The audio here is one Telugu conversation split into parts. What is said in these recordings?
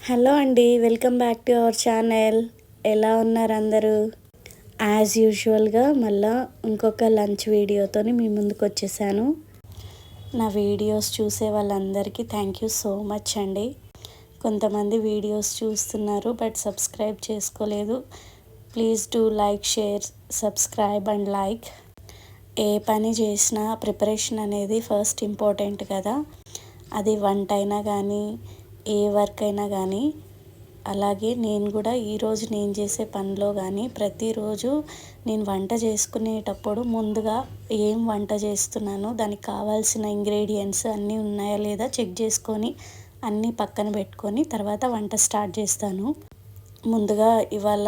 హలో అండి, welcome back to our channel. ఎలా ఉన్నారు అందరూ? యాజ్ యూజువల్గా మళ్ళీ ఇంకొక లంచ్ వీడియోతో మీ ముందుకు వచ్చేసాను. నా వీడియోస్ చూసే వాళ్ళందరికీ థ్యాంక్ యూ సో మచ్ అండి. కొంతమంది వీడియోస్ చూస్తున్నారు బట్ సబ్స్క్రైబ్ చేసుకోలేదు. Please do like, share, subscribe and like. ఏ పని చేసినా ప్రిపరేషన్ అనేది ఫస్ట్ ఇంపార్టెంట్ కదా. అది వంట అయినా కానీ ఏ వర్క్ అయినా కానీ. అలాగే నేను కూడా ఈరోజు నేను చేసే పనిలో కానీ ప్రతిరోజు నేను వంట చేసుకునేటప్పుడు ముందుగా ఏం వంట చేస్తున్నానో దానికి కావాల్సిన ఇంగ్రీడియంట్స్ అన్నీ ఉన్నాయా లేదా చెక్ చేసుకొని అన్నీ పక్కన పెట్టుకొని తర్వాత వంట స్టార్ట్ చేస్తాను. ముందుగా ఇవాళ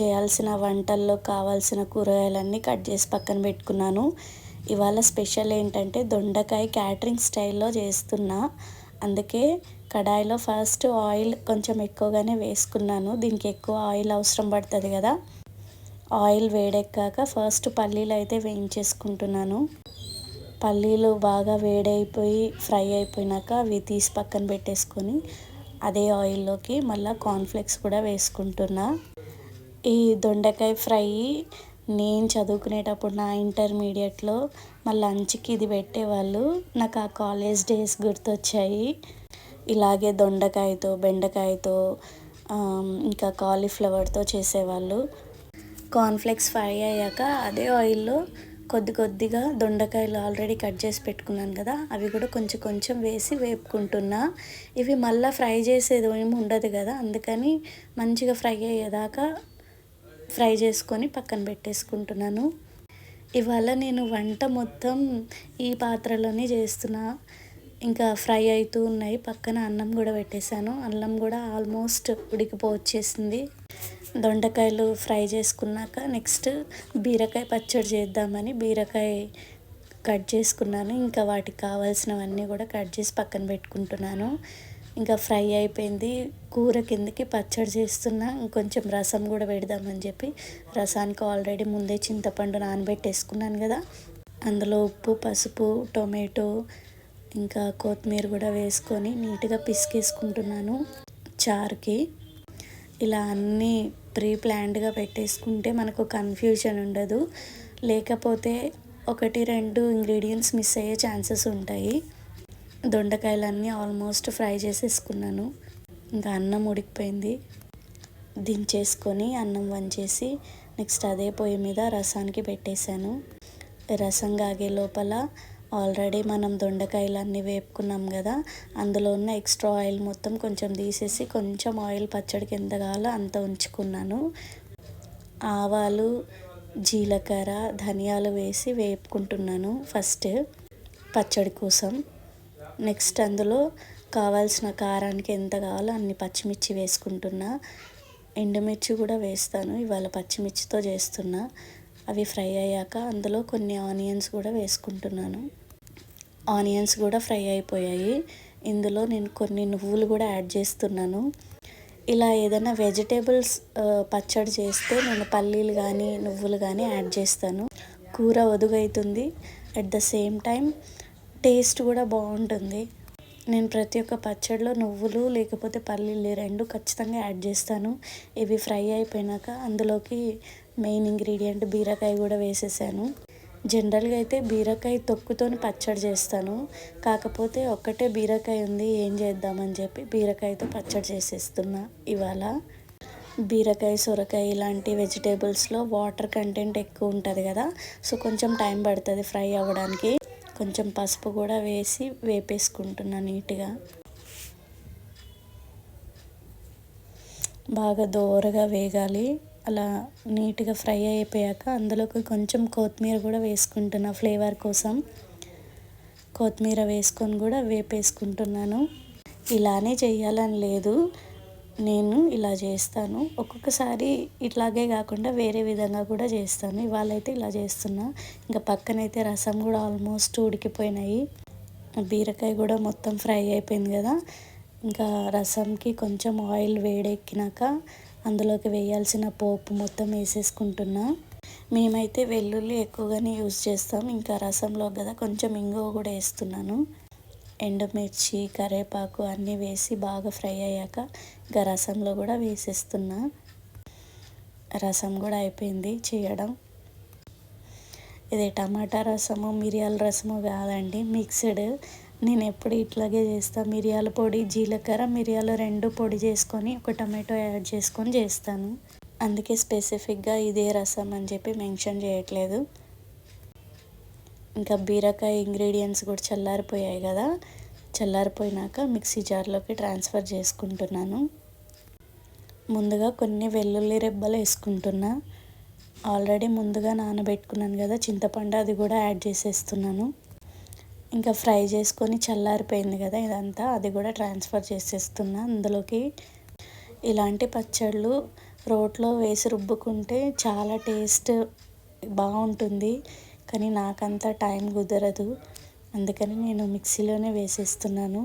చేయాల్సిన వంటల్లో కావాల్సిన కూరగాయలన్నీ కట్ చేసి పక్కన పెట్టుకున్నాను. ఇవాళ స్పెషల్ ఏంటంటే దొండకాయ క్యాటరింగ్ స్టైల్లో చేస్తున్నా. అందుకే కడాయిలో ఫస్ట్ ఆయిల్ కొంచెం ఎక్కువగానే వేసుకున్నాను. దీనికి ఎక్కువ ఆయిల్ అవసరం పడుతుంది కదా. ఆయిల్ వేడెక్కాక ఫస్ట్ పల్లీలు అయితే వేయించేసుకుంటున్నాను. పల్లీలు బాగా వేడైపోయి ఫ్రై అయిపోయినాక అవి తీసి పక్కన పెట్టేసుకొని అదే ఆయిల్లోకి మళ్ళీ కార్న్ఫ్లెక్స్ కూడా వేసుకుంటున్నా. ఈ దొండకాయ ఫ్రై నేను చదువుకునేటప్పుడు నా ఇంటర్మీడియట్లో మా లంచ్కి ఇది పెట్టేవాళ్ళు. నాకు ఆ కాలేజ్ డేస్ గుర్తొచ్చాయి. ఇలాగే దొండకాయతో, బెండకాయతో, ఇంకా కాలీఫ్లవర్తో చేసేవాళ్ళు. కార్న్ఫ్లెక్స్ ఫ్రై అయ్యాక అదే ఆయిల్లో కొద్దిగా దొండకాయలు ఆల్రెడీ కట్ చేసి పెట్టుకున్నాను కదా, అవి కూడా కొంచెం కొంచెం వేసి వేపుకుంటున్నా. ఇవి మళ్ళీ ఫ్రై చేసేది ఏమి ఉండదు కదా, అందుకని మంచిగా ఫ్రై అయ్యేదాకా ఫ్రై చేసుకొని పక్కన పెట్టేసుకుంటున్నాను. ఇవాళ నేను వంట మొత్తం ఈ పాత్రలోనే చేస్తున్నా. ఇంకా ఫ్రై అవుతూ ఉన్నాయి. పక్కన అన్నం కూడా పెట్టేశాను. అన్నం కూడా ఆల్మోస్ట్ ఉడికిపోవచ్చేసింది. దొండకాయలు ఫ్రై చేసుకున్నాక నెక్స్ట్ బీరకాయ పచ్చడి చేద్దామని బీరకాయ కట్ చేసుకున్నాను. ఇంకా వాటికి కావాల్సినవన్నీ కూడా కట్ చేసి పక్కన పెట్టుకుంటున్నాను. ఇంకా ఫ్రై అయిపోయింది. కూర కిందకి పచ్చడి చేస్తున్నా. ఇంకొంచెం రసం కూడా పెడదామని చెప్పి రసానికి ఆల్రెడీ ముందే చింతపండు నానబెట్టేసుకున్నాను కదా, అందులో ఉప్పు, పసుపు, టొమాటో ఇంకా కొత్తిమీర కూడా వేసుకొని నీట్గా పిసికేసుకుంటున్నాను చారుకి. ఇలా అన్నీ ప్రీ ప్లాన్డ్గా పెట్టేసుకుంటే మనకు కన్ఫ్యూజన్ ఉండదు. లేకపోతే 1-2 ఇంగ్రీడియంట్స్ మిస్ అయ్యే ఛాన్సెస్ ఉంటాయి. దొండకాయలన్నీ ఆల్మోస్ట్ ఫ్రై చేసేసుకున్నాను. ఇంకా అన్నం ఉడికిపోయింది. దించేసుకొని అన్నం వంచేసి నెక్స్ట్ అదే పొయ్యి మీద రసానికి పెట్టేశాను. రసం కాగే లోపల ఆల్రెడీ మనం దొండకాయలన్నీ వేపుకున్నాం కదా, అందులో ఉన్న ఎక్స్ట్రా ఆయిల్ మొత్తం కొంచెం తీసేసి కొంచెం ఆయిల్ పచ్చడికి ఎంత కావాలో అంత ఉంచుకున్నాను. ఆవాలు, జీలకర్ర, ధనియాలు వేసి వేపుకుంటున్నాను ఫస్ట్ పచ్చడి కోసం. నెక్స్ట్ అందులో కావాల్సిన కారానికి ఎంత కావాలో అన్ని పచ్చిమిర్చి వేసుకుంటున్నా. ఎండుమిర్చి కూడా వేస్తాను, ఇవాళ పచ్చిమిర్చితో చేస్తున్నా. అవి ఫ్రై అయ్యాక అందులో కొన్ని ఆనియన్స్ కూడా వేసుకుంటున్నాను. ఆనియన్స్ కూడా ఫ్రై అయిపోయాయి. ఇందులో నేను కొన్ని నువ్వులు కూడా యాడ్ చేస్తున్నాను. ఇలా ఏదైనా వెజిటేబుల్స్ పచ్చడి చేస్తే నేను పల్లీలు కానీ నువ్వులు కానీ యాడ్ చేస్తాను. కూర ఒదుగైతుంది, at the same time taste కూడా బాగుంటుంది. నేను ప్రతి ఒక్క పచ్చడిలో నువ్వులు లేకపోతే పల్లీలు 2 ఖచ్చితంగా యాడ్ చేస్తాను. ఇవి ఫ్రై అయిపోయినాక అందులోకి మెయిన్ ఇంగ్రీడియంట్ బీరకాయ కూడా వేసేసాను. జనరల్గా అయితే బీరకాయ తొక్కుతోని పచ్చడి చేస్తాను. కాకపోతే ఒక్కటే బీరకాయ ఉంది, ఏం చేద్దామని చెప్పి బీరకాయతో పచ్చడి చేసేస్తున్నా ఇవాళ. బీరకాయ, సొరకాయ ఇలాంటి వెజిటేబుల్స్లో వాటర్ కంటెంట్ ఎక్కువ ఉంటుంది కదా, సో కొంచెం టైం పడుతుంది ఫ్రై అవ్వడానికి. కొంచెం పసుపు కూడా వేసి వేపేసుకుంటున్నా నీట్గా. బాగా దోరగా వేగాలి. అలా నీట్గా ఫ్రై అయిపోయాక అందులోకి కొంచెం కొత్తిమీర కూడా వేసుకుంటున్నా ఫ్లేవర్ కోసం. కొత్తిమీర వేసుకొని కూడా వేపేసుకుంటున్నాను. ఇలానే చేయాలని లేదు, నేను ఇలా చేస్తాను. ఒక్కొక్కసారి ఇట్లాగే కాకుండా వేరే విధంగా కూడా చేస్తాను. ఇవాళ అయితే ఇలా చేస్తున్నా. ఇంకా పక్కనైతే రసం కూడా ఆల్మోస్ట్ ఉడికిపోయినాయి. బీరకాయ కూడా మొత్తం ఫ్రై అయిపోయింది కదా. ఇంకా రసంకి కొంచెం ఆయిల్ వేడెక్కినాక అందులోకి వేయాల్సిన పోపు మొత్తం వేసేసుకుంటున్నా. మేమైతే వెల్లుల్లి ఎక్కువగానే యూజ్ చేస్తాం. ఇంకా రసంలో కదా కొంచెం ఇంగువ కూడా వేస్తున్నాను. ఎండుమిర్చి కరివేపాకు అన్నీ వేసి బాగా ఫ్రై అయ్యాక ఇంకా రసంలో కూడా వేసేస్తున్నా. రసం కూడా అయిపోయింది చేయడం. ఇది టమాటా రసము మిరియాల రసము కాదండి, మిక్స్డ్. నేను ఎప్పుడు ఇట్లాగే చేస్తాను. మిరియాల పొడి జీలకర్ర మిరియాలు 2 పొడి చేసుకొని ఒక టమాటో యాడ్ చేసుకొని చేస్తాను. అందుకే స్పెసిఫిక్గా ఇదే రసం అని చెప్పి మెన్షన్ చేయట్లేదు. ఇంకా బీరకాయ ఇంగ్రీడియంట్స్ కూడా చల్లారిపోయాయి కదా, చల్లారిపోయినాక మిక్సీ జార్లోకి ట్రాన్స్ఫర్ చేసుకుంటున్నాను. ముందుగా కొన్ని వెల్లుల్లి రెబ్బలు వేసుకుంటున్నా. ఆల్రెడీ ముందుగా నానబెట్టుకున్నాను కదా చింతపండు, అది కూడా యాడ్ చేసేస్తున్నాను. ఇంకా ఫ్రై చేసుకొని చల్లారిపోయింది కదా ఇదంతా, అది కూడా ట్రాన్స్ఫర్ చేసేస్తున్నా అందులోకి. ఇలాంటి పచ్చళ్ళు రోట్లో వేసి రుబ్బుకుంటే చాలా టేస్ట్ బాగుంటుంది, కానీ నాకంత టైం కుదరదు. అందుకని నేను మిక్సీలోనే వేసేస్తున్నాను.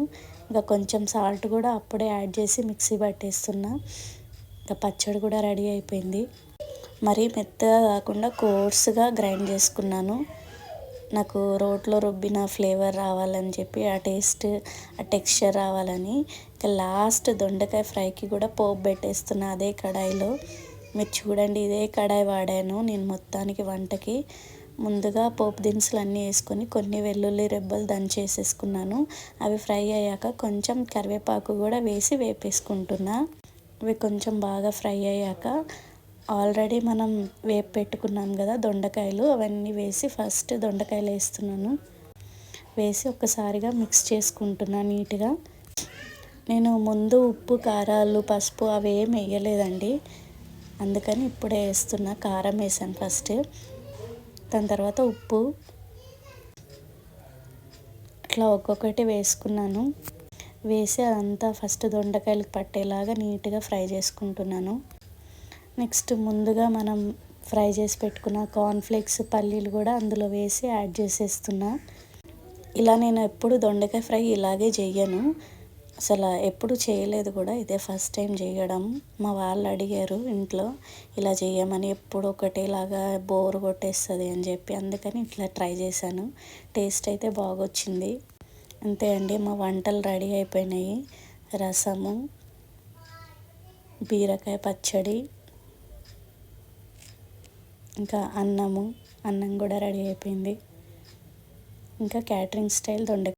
ఇంకా కొంచెం సాల్ట్ కూడా అప్పుడే యాడ్ చేసి మిక్సీ పట్టేస్తున్నా. ఇంకా పచ్చడి కూడా రెడీ అయిపోయింది. మరీ మెత్తగా కాకుండా కోర్స్గా గ్రైండ్ చేసుకున్నాను. నాకు రోట్లో రుబ్బిన ఫ్లేవర్ రావాలని చెప్పి, ఆ టేస్ట్ ఆ టెక్స్చర్ రావాలని. ఇంకా లాస్ట్ దొండకాయ ఫ్రైకి కూడా పోపు పెట్టేస్తున్నా అదే కడాయిలో. మీరు చూడండి, ఇదే కడాయి వాడాను నేను మొత్తానికి వంటకి. ముందుగా పోపు దినుసులు అన్నీ వేసుకొని కొన్ని వెల్లుల్లి రెబ్బలు దంచేసేసుకున్నాను. అవి ఫ్రై అయ్యాక కొంచెం కరివేపాకు కూడా వేసి వేపేసుకుంటున్నా. అవి కొంచెం బాగా ఫ్రై అయ్యాక ఆల్రెడీ మనం వేపు పెట్టుకున్నాం కదా దొండకాయలు, అవన్నీ వేసి ఫస్ట్ దొండకాయలు వేస్తున్నాను. వేసి ఒక్కసారిగా మిక్స్ చేసుకుంటున్నా నీట్గా. నేను ముందు ఉప్పు కారాలు పసుపు అవి ఏం వేయలేదండి, అందుకని ఇప్పుడే వేస్తున్నా. కారం వేసాను ఫస్ట్, దాని తర్వాత ఉప్పు, ఇట్లా ఒక్కొక్కటి వేసుకున్నాను. వేసి అదంతా ఫస్ట్ దొండకాయలకు పట్టేలాగా నీట్గా ఫ్రై చేసుకుంటున్నాను. నెక్స్ట్ ముందుగా మనం ఫ్రై చేసి పెట్టుకున్న కార్న్ఫ్లేక్స్ పల్లీలు కూడా అందులో వేసి యాడ్ చేసేస్తున్నా. ఇలా నేను ఎప్పుడు దొండకాయ ఫ్రై ఇలాగే చెయ్యను, అసలు ఎప్పుడు చేయలేదు కూడా, ఇదే ఫస్ట్ టైం చేయడం. మా వాళ్ళు అడిగారు ఇంట్లో ఇలా చేయమని, ఎప్పుడు ఒకటేలాగా బోర్ కొట్టేస్తుంది అని చెప్పి, అందుకని ఇట్లా ట్రై చేశాను. టేస్ట్ అయితే బాగొచ్చింది. అంతే అండి, మా వంటలు రెడీ అయిపోయినాయి. రసము, బీరకాయ పచ్చడి, ఇంకా అన్నం కూడా రెడీ అయిపోయింది. ఇంకా క్యాటరింగ్ స్టైల్ దొండకాయ